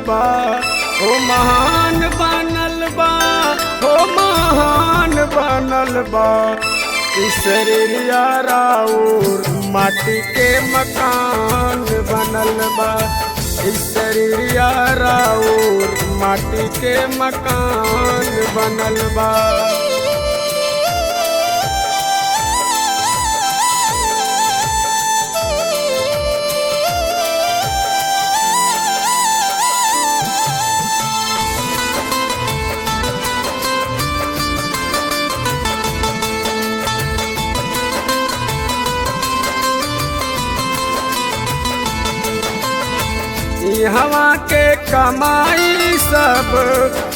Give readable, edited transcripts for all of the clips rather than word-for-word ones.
बा, हो महान बनल बा, हो महान बनल बा। इस शरीरिया राउर माटी के मकान बनल बा, इस शरीरिया राउर माटी के मकान बनल बा। हवा के कमाई सब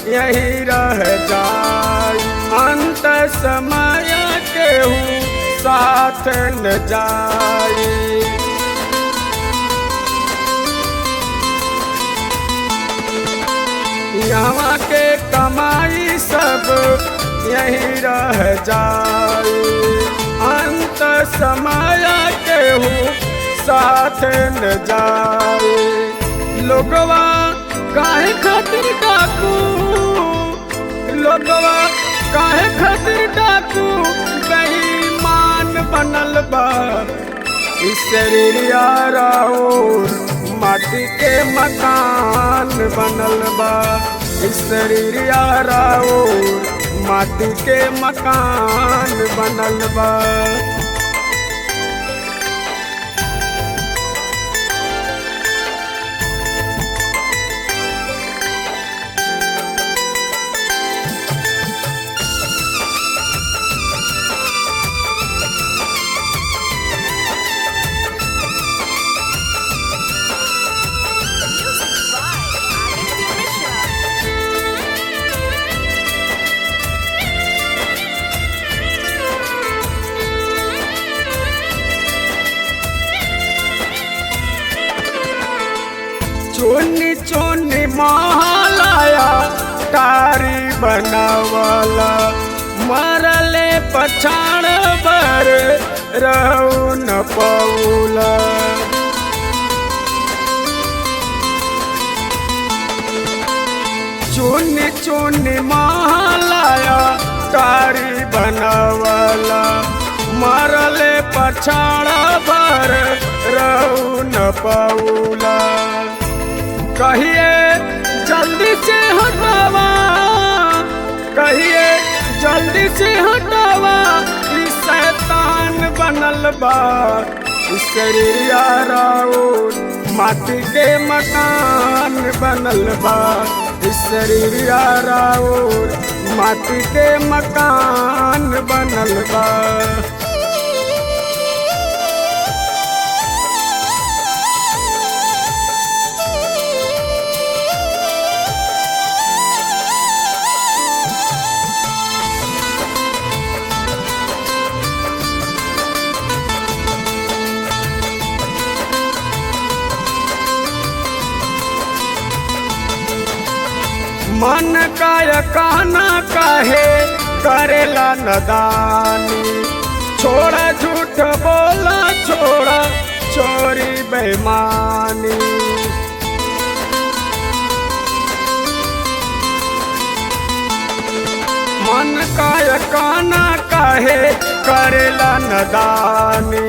यही रह जाई, अंत समय केहू साथ न जाई। हवा के कमाई सब यही रह जाई, अंत समय केहू साथ न जाई। लोगवा काहे खातिर डाकू, लोगवा काहे खातिर डाकू बेईमान बनल बा। इस शरीरिया राउर माटी के मकान बनल बा, इस शरीरिया राउर माटी के मकान बनल बा। चोनी चोनी महलाया टारी बनावला, मरले पछाड़ बर रहू न पौला। चोनी चोनी महलाया टारी बनावला, मरले पछाड़ बर रहू न पौला। कहिए जल्दी से हटावा, कहिए जल्दी से हटावा, इस शैतान बनल बा। इस शरीरिया राउर माटी के मकान बनल बा, इस शरीरिया राउर माटी के मकान बनल बा। मन काय कहना कहे करेला नदानी, छोड़ा झूठ बोला छोड़ा चोरी बेईमानी। मन काय कहना कहे करेला नदानी,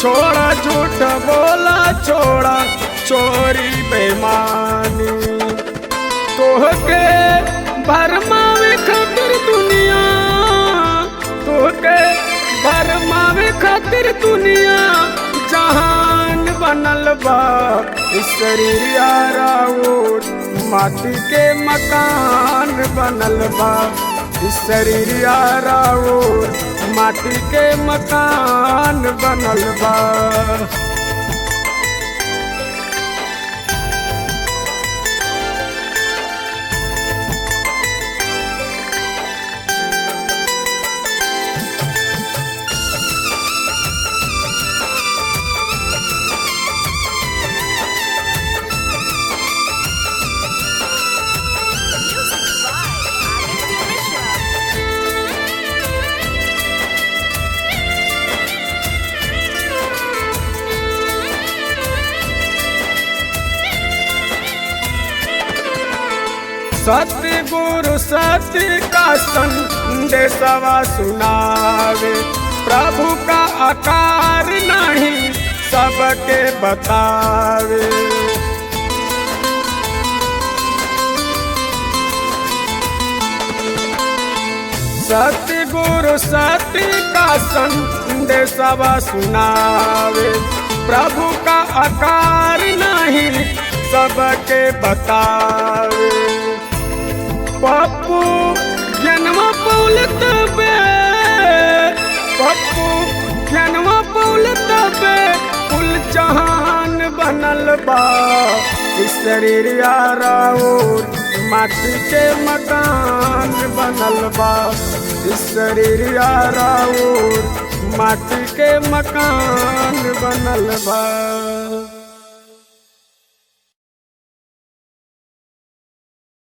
छोड़ा झूठ बोला छोड़ा चोरी बेईमानी। तोहके भरमावे खातिर दुनिया, तोहके भरमावे खातिर दुनिया जहान बनल बा। इस शरीरिया राउर माटी के मकान बनल बा, इस शरीरिया राउर माटी के मकान बनल बा। सत्य गुरु सत्य का संदेशवा सुनावे, प्रभु का आकार नहीं सबके बतावे। सत्य गुरु सत्य का संदेशवा सुनावे, प्रभु का आकार नहीं सबके बतावे। पप्पू ज्ञानवा पौलत बे, पप्पू ज्ञानवा पौलत बे, कुल जहान बनल बा। इस शरीर यारा और माटी के मकान बनल बा। इस शरीर यारा और माटी के मकान बनल बा।